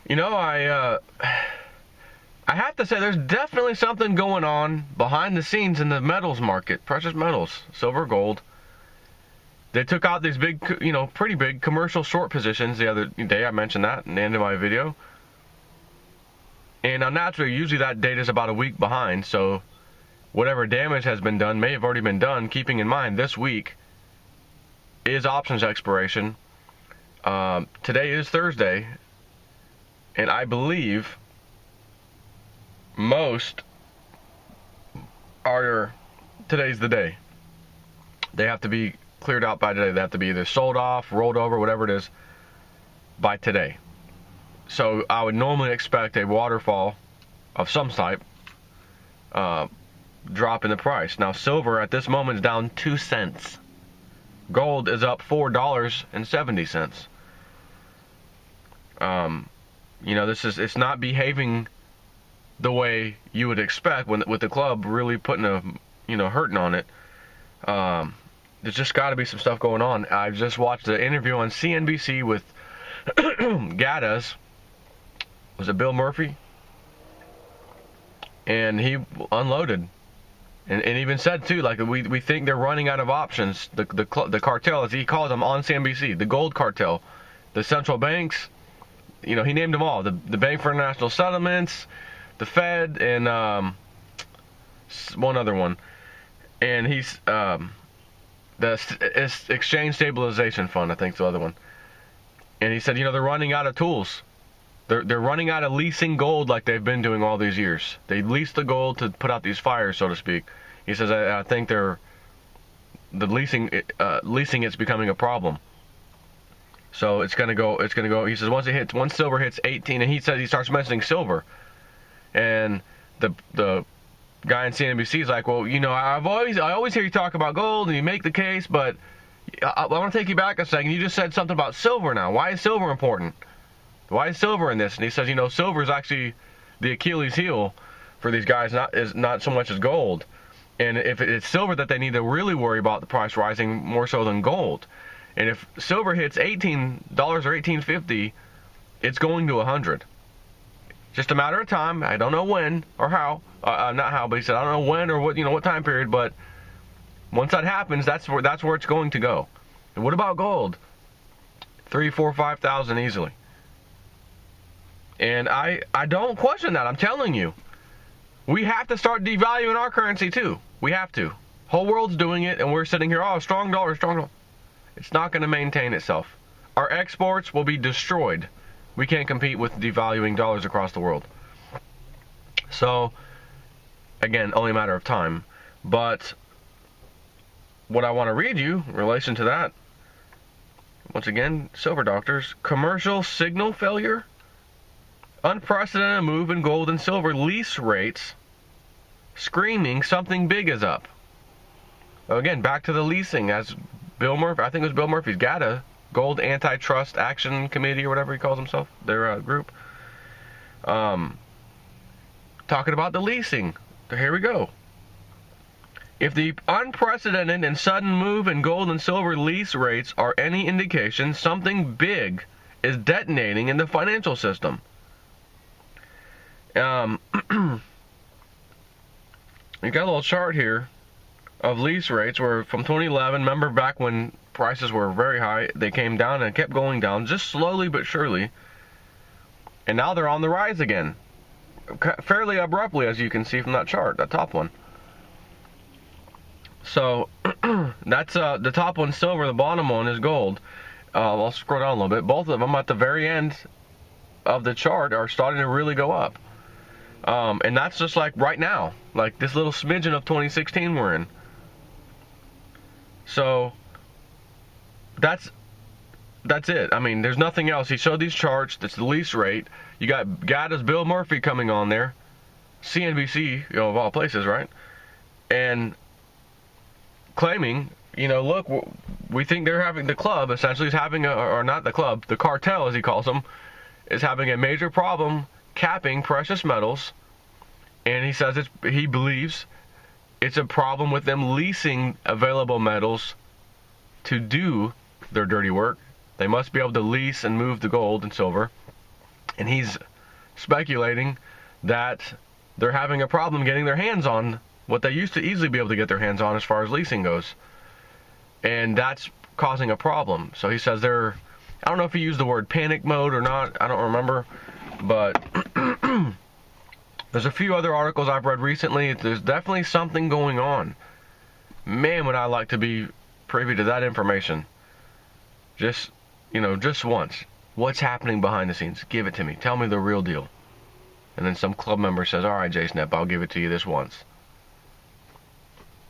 You know, I have to say there's definitely something going on behind the scenes in the metals market, precious metals, silver, gold. They took out these big, pretty big commercial short positions the other day. I mentioned that in the end of my video. And now naturally, usually that data is about a week behind, so whatever damage has been done may have already been done, keeping in mind this week is options expiration. Today is Thursday, and I believe most are, today's the day. They have to be cleared out by today. They have to be either sold off, rolled over, whatever it is, by today. So I would normally expect a waterfall of some type, drop in the price. Now silver at this moment is down 2 cents. Gold is up $4.70. It's not behaving the way you would expect with the club really putting hurting on it. There's just got to be some stuff going on. I just watched an interview on CNBC with Gaddis. Was it Bill Murphy? And he unloaded, and even said too, like we think they're running out of options. The cartel, as he calls them on CNBC, the gold cartel, the central banks. He named them all: the Bank for International Settlements, the Fed, and one other one. And he's the Exchange Stabilization Fund, I think, is the other one. And he said, they're running out of tools. They're running out of leasing gold like they've been doing all these years. They lease the gold to put out these fires, so to speak. He says, I think leasing it's becoming a problem. So it's gonna go. He says once silver hits 18, and he says he starts mentioning silver, and the guy on CNBC is like, well, I always hear you talk about gold and you make the case, but I want to take you back a second. You just said something about silver now. Why is silver important? Why is silver in this? And he says, silver is actually the Achilles heel for these guys, not so much as gold. And if it's silver that they need to really worry about the price rising more so than gold. And if silver hits $18 or $18.50, it's going to 100. Just a matter of time. I don't know when or how. Not how, but he said I don't know when or what time period. But once that happens, that's where it's going to go. And what about gold? 3, 4, 5,000 easily. And I don't question that. I'm telling you. We have to start devaluing our currency too. We have to. Whole world's doing it, and we're sitting here, strong dollar, strong dollar. It's not going to maintain itself. Our exports will be destroyed. We can't compete with devaluing dollars across the world. So, again, only a matter of time. But what I want to read you in relation to that, once again, Silver Doctors, commercial signal failure. Unprecedented move in gold and silver lease rates, screaming something big is up. Again, back to the leasing, as Bill Murphy, I think it was Bill Murphy's GATA, Gold Antitrust Action Committee or whatever he calls himself, their group, talking about the leasing. Here we go. If the unprecedented and sudden move in gold and silver lease rates are any indication, something big is detonating in the financial system. You got a little chart here of lease rates where from 2011, remember back when prices were very high, they came down and kept going down just slowly but surely, and now they're on the rise again, fairly abruptly, as you can see from that chart, that top one. So that's the top one's silver, the bottom one is gold. I'll scroll down a little bit. Both of them at the very end of the chart are starting to really go up. And that's just like right now, like this little smidgen of 2016 we're in. So that's it. I mean, there's nothing else. He showed these charts. That's the lease rate. You got GATA's Bill Murphy coming on there, CNBC, of all places, right? And claiming, look, we think they're having, the club essentially is having or not the club, the cartel as he calls them, is having a major problem capping precious metals, and he says he believes it's a problem with them leasing available metals to do their dirty work. They must be able to lease and move the gold and silver. And he's speculating that they're having a problem getting their hands on what they used to easily be able to get their hands on as far as leasing goes. And that's causing a problem. So he says they're, I don't know if he used the word panic mode or not, I don't remember, but there's a few other articles I've read recently. There's definitely something going on. Man, would I like to be privy to that information. Just, just once. What's happening behind the scenes? Give it to me. Tell me the real deal. And then some club member says, all right, J-Snap, I'll give it to you this once.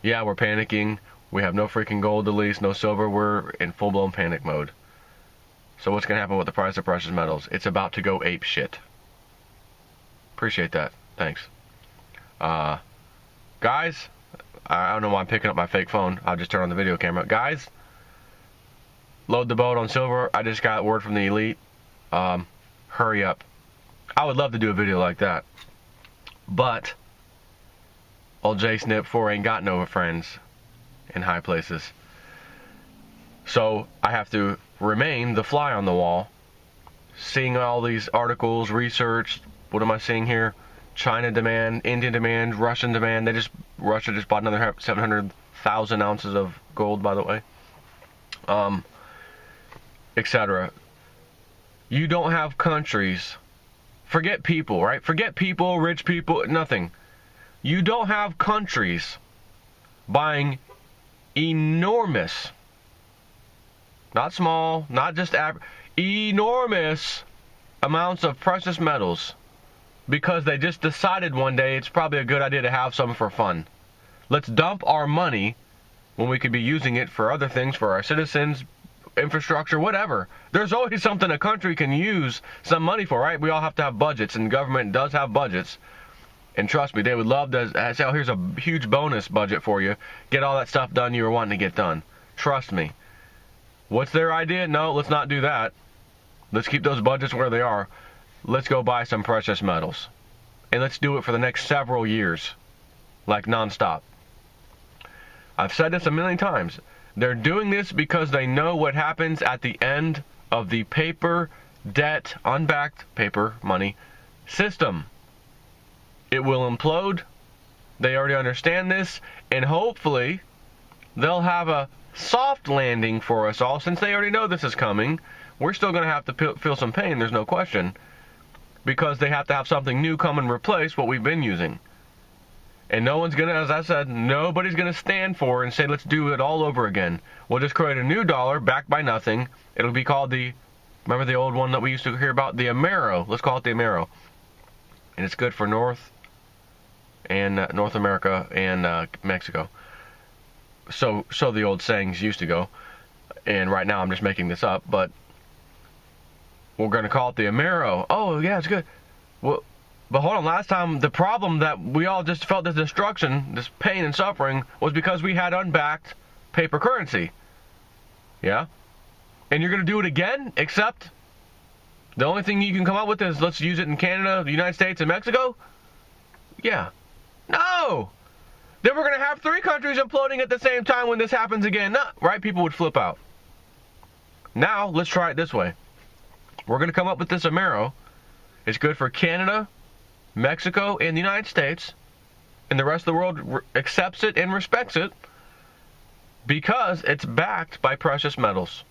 Yeah, we're panicking. We have no freaking gold to lease, no silver. We're in full-blown panic mode. So what's going to happen with the price of precious metals? It's about to go ape shit. Appreciate that. Thanks. Guys, I don't know why I'm picking up my fake phone. I'll just turn on the video camera. Guys, load the boat on silver. I just got word from the elite. Hurry up. I would love to do a video like that. But old J-Snip 4 ain't got no friends in high places. So I have to remain the fly on the wall, seeing all these articles, research. What am I seeing here? China demand, Indian demand, Russian demand. Russia just bought another 700,000 ounces of gold, by the way. Etc. You don't have countries. Forget people, right? Forget people, rich people, nothing. You don't have countries buying enormous, not small, not just enormous amounts of precious metals because they just decided one day it's probably a good idea to have some for fun. Let's dump our money when we could be using it for other things, for our citizens, infrastructure, whatever. There's always something a country can use some money for, right? We all have to have budgets, and government does have budgets. And trust me, they would love to say, oh, here's a huge bonus budget for you. Get all that stuff done you were wanting to get done. Trust me. What's their idea? No, let's not do that. Let's keep those budgets where they are. Let's go buy some precious metals. And let's do it for the next several years. Like nonstop. I've said this a million times. They're doing this because they know what happens at the end of the paper debt, unbacked paper money system. It will implode. They already understand this, and hopefully they'll have a soft landing for us all. Since they already know this is coming, we're still going to have to feel some pain, there's no question, because they have to have something new come and replace what we've been using. And no one's going to, as I said, nobody's going to stand for and say, let's do it all over again. We'll just create a new dollar backed by nothing. It'll be called remember the old one that we used to hear about? The Amero. Let's call it the Amero. And it's good for North America and Mexico. So the old sayings used to go. And right now I'm just making this up, but we're going to call it the Amero. Oh, yeah, it's good. Well, but hold on, last time the problem that we all just felt this destruction, this pain and suffering, was because we had unbacked paper currency. Yeah? And you're going to do it again, except the only thing you can come up with is let's use it in Canada, the United States, and Mexico? Yeah. No! Then we're going to have 3 countries imploding at the same time when this happens again. No, right? People would flip out. Now, let's try it this way. We're going to come up with this Amero. It's good for Canada, Mexico, and the United States, and the rest of the world accepts it and respects it because it's backed by precious metals.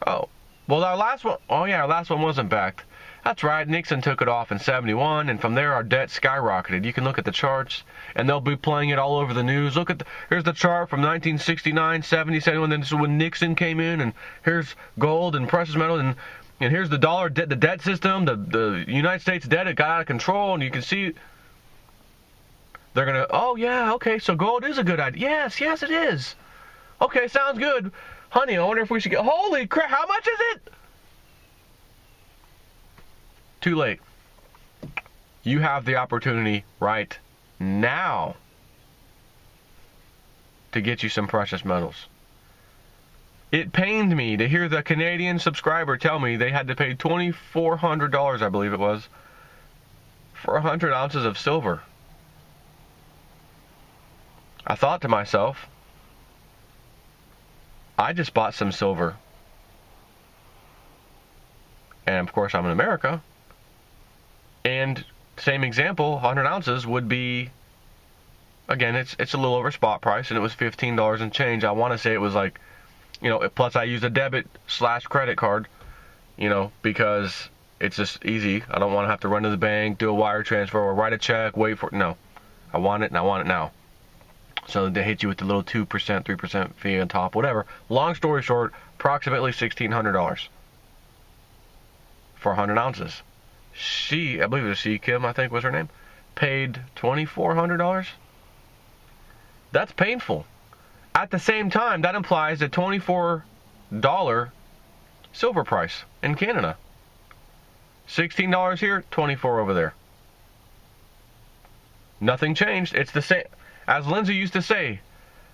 Oh, well, our last one wasn't backed. That's right, Nixon took it off in 71, and from there our debt skyrocketed. You can look at the charts, and they'll be playing it all over the news. Look at here's the chart from 1969, 70, 71, then this is when Nixon came in, and here's gold and precious metals, and here's the dollar debt, the debt system, the United States debt, it got out of control, and you can see they're going to, oh, yeah, okay, so gold is a good idea. Yes, it is. Okay, sounds good. Honey, I wonder if we should get, holy crap, how much is it? Too late. You have the opportunity right now to get you some precious metals. It pained me to hear the Canadian subscriber tell me they had to pay $2,400, I believe it was, for 100 ounces of silver. I thought to myself, I just bought some silver. And of course, I'm in America. And same example, 100 ounces would be, again, it's a little over spot price, and it was $15 and change. I want to say it was like, plus I used a debit/credit card, because it's just easy. I don't want to have to run to the bank, do a wire transfer, or write a check, wait for it. No. I want it, and I want it now. So they hit you with the little 2%, 3% fee on top, whatever. Long story short, approximately $1,600 for 100 ounces. I believe it was Kim, I think was her name, paid $2,400. That's painful. At the same time, that implies a $24 silver price in Canada. $16 here, $24 over there. Nothing changed. It's the same. As Lindsay used to say,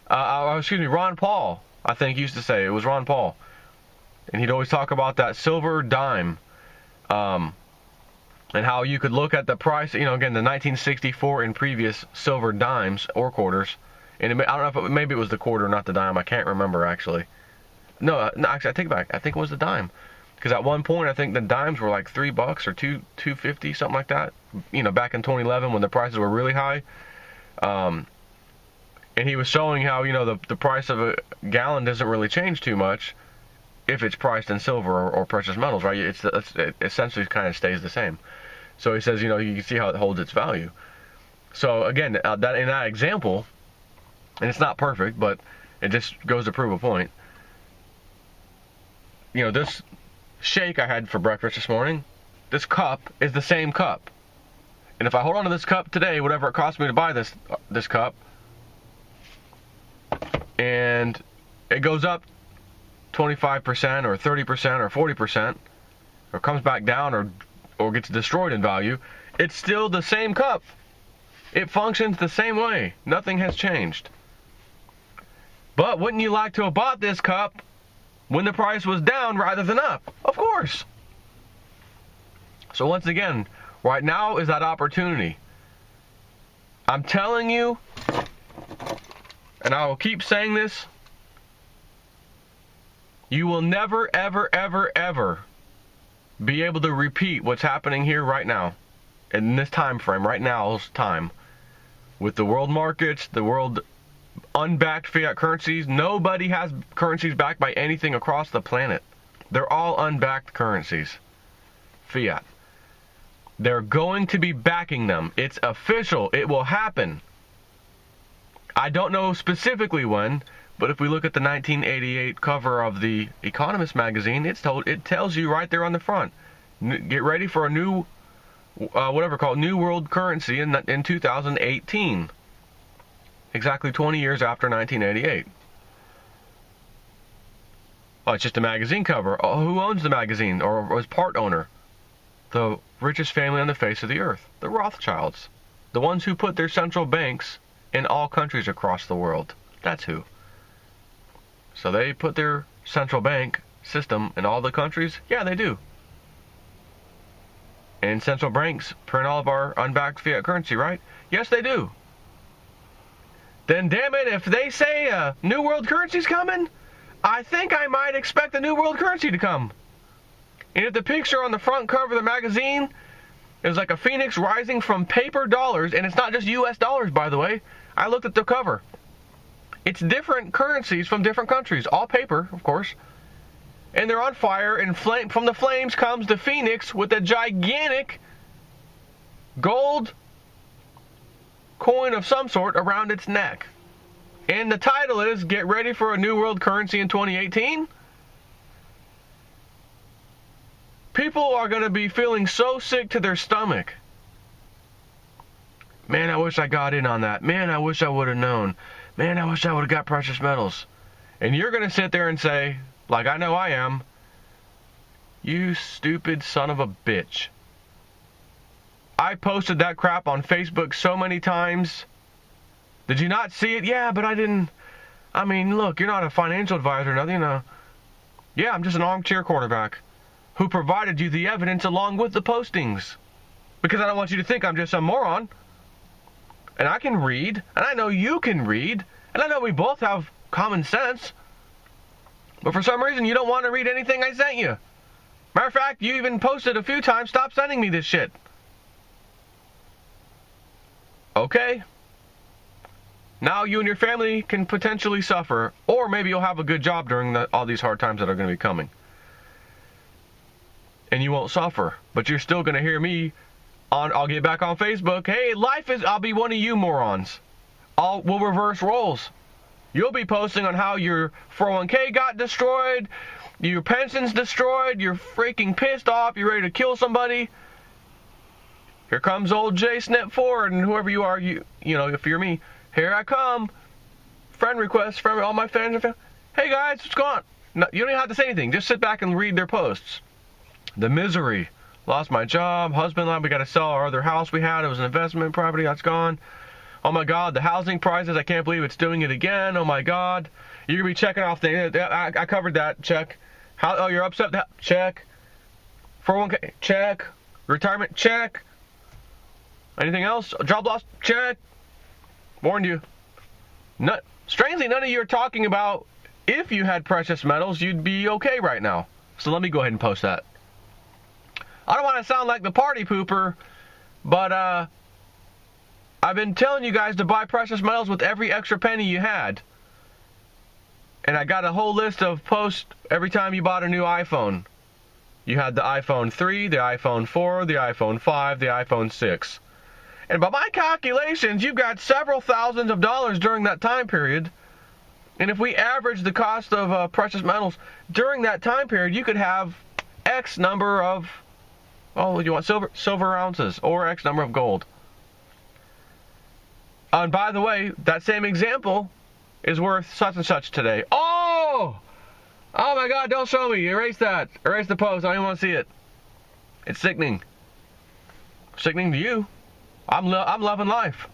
Ron Paul, I think, used to say. It was Ron Paul. And he'd always talk about that silver dime. And how you could look at the price, again, the 1964 and previous silver dimes or quarters. And I don't know if maybe it was the quarter, not the dime. I can't remember, actually. No, actually, I take it back. I think it was the dime. Because at one point, I think the dimes were like $3 or $2.50, something like that. Back in 2011 when the prices were really high. And he was showing how, the price of a gallon doesn't really change too much if it's priced in silver or precious metals, right? It essentially kind of stays the same. So he says, you can see how it holds its value. So again, that in that example, and it's not perfect, but it just goes to prove a point. This shake I had for breakfast this morning, this cup is the same cup. And if I hold on to this cup today, whatever it cost me to buy this cup, and it goes up 25% or 30% or 40%, or comes back down or gets destroyed in value, it's still the same cup. It functions the same way. Nothing has changed. But wouldn't you like to have bought this cup when the price was down rather than up? Of course. So once again, right now is that opportunity. I'm telling you, and I will keep saying this, you will never, ever, ever, ever be able to repeat what's happening here right now, in this time frame, right now's time, with the world markets, the world unbacked fiat currencies. Nobody has currencies backed by anything across the planet. They're all unbacked currencies. Fiat. They're going to be backing them. It's official. It will happen. I don't know specifically when, but if we look at the 1988 cover of the Economist magazine, it tells you right there on the front. Get ready for a new, new world currency in 2018. Exactly 20 years after 1988. Oh, it's just a magazine cover. Oh, who owns the magazine or was part owner? The richest family on the face of the earth, the Rothschilds. The ones who put their central banks in all countries across the world. That's who. So they put their central bank system in all the countries? Yeah, they do. And central banks print all of our unbacked fiat currency, right? Yes, they do. Then damn it, if they say a new world currency's coming, I think I might expect a new world currency to come. And if the picture on the front cover of the magazine is like a phoenix rising from paper dollars, and it's not just US dollars, by the way. I looked at the cover. It's different currencies from different countries, all paper, of course. And they're on fire, and from the flames comes the phoenix with a gigantic gold coin of some sort around its neck. And the title is, Get Ready for a New World Currency in 2018. People are going to be feeling so sick to their stomach. Man, I wish I got in on that. Man, I wish I would have known. Man, I wish I would have got precious metals. And you're going to sit there and say, like I know I am, you stupid son of a bitch. I posted that crap on Facebook so many times. Did you not see it? Yeah, but I didn't. I mean, look, you're not a financial advisor or nothing, you know. Yeah, I'm just an armchair quarterback who provided you the evidence along with the postings. Because I don't want you to think I'm just some moron. And I can read, and I know you can read, and I know we both have common sense. But for some reason, you don't want to read anything I sent you. Matter of fact, you even posted a few times, stop sending me this shit. Okay. Now you and your family can potentially suffer, or maybe you'll have a good job during all these hard times that are going to be coming. And you won't suffer, but you're still going to hear me I'll get back on Facebook. Hey, I'll be one of you morons. We'll reverse roles. You'll be posting on how your 401k got destroyed, your pension's destroyed, you're freaking pissed off, you're ready to kill somebody. Here comes old Jay Snip Ford and whoever you are, you know, if you're me, here I come. Friend request from all my fans. Hey guys, what's going on? No, you don't even have to say anything. Just sit back and read their posts. The misery. Lost my job. Husband and I, we got to sell our other house we had. It was an investment property. That's gone. Oh my God, the housing prices. I can't believe it's doing it again. Oh my God. You're going to be checking off things. I covered that. Check. Oh, you're upset? Check. 401k. Check. Retirement. Check. Anything else? Job loss? Check. Warned you. Strangely, none of you are talking about if you had precious metals, you'd be okay right now. So let me go ahead and post that. I don't want to sound like the party pooper, but I've been telling you guys to buy precious metals with every extra penny you had. And I got a whole list of posts every time you bought a new iPhone. You had the iPhone 3, the iPhone 4, the iPhone 5, the iPhone 6. And by my calculations, you've got several thousands of dollars during that time period. And if we average the cost of precious metals during that time period, you could have X number of, you want silver ounces or X number of gold. And by the way, that same example is worth such and such today. Oh my God, don't show me. Erase that. Erase the post. I don't even want to see it. It's sickening. Sickening to you. I'm loving life.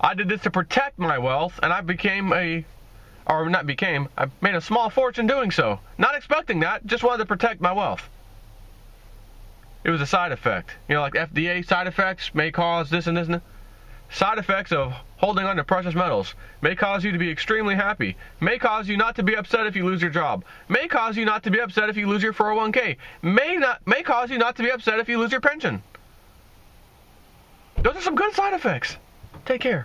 I did this to protect my wealth, and I I made a small fortune doing so. Not expecting that, just wanted to protect my wealth. It was a side effect. You know, like FDA side effects may cause this and this and that. Side effects of holding on to precious metals may cause you to be extremely happy, may cause you not to be upset if you lose your job, may cause you not to be upset if you lose your 401k, may cause you not to be upset if you lose your pension. Those are some good side effects. Take care.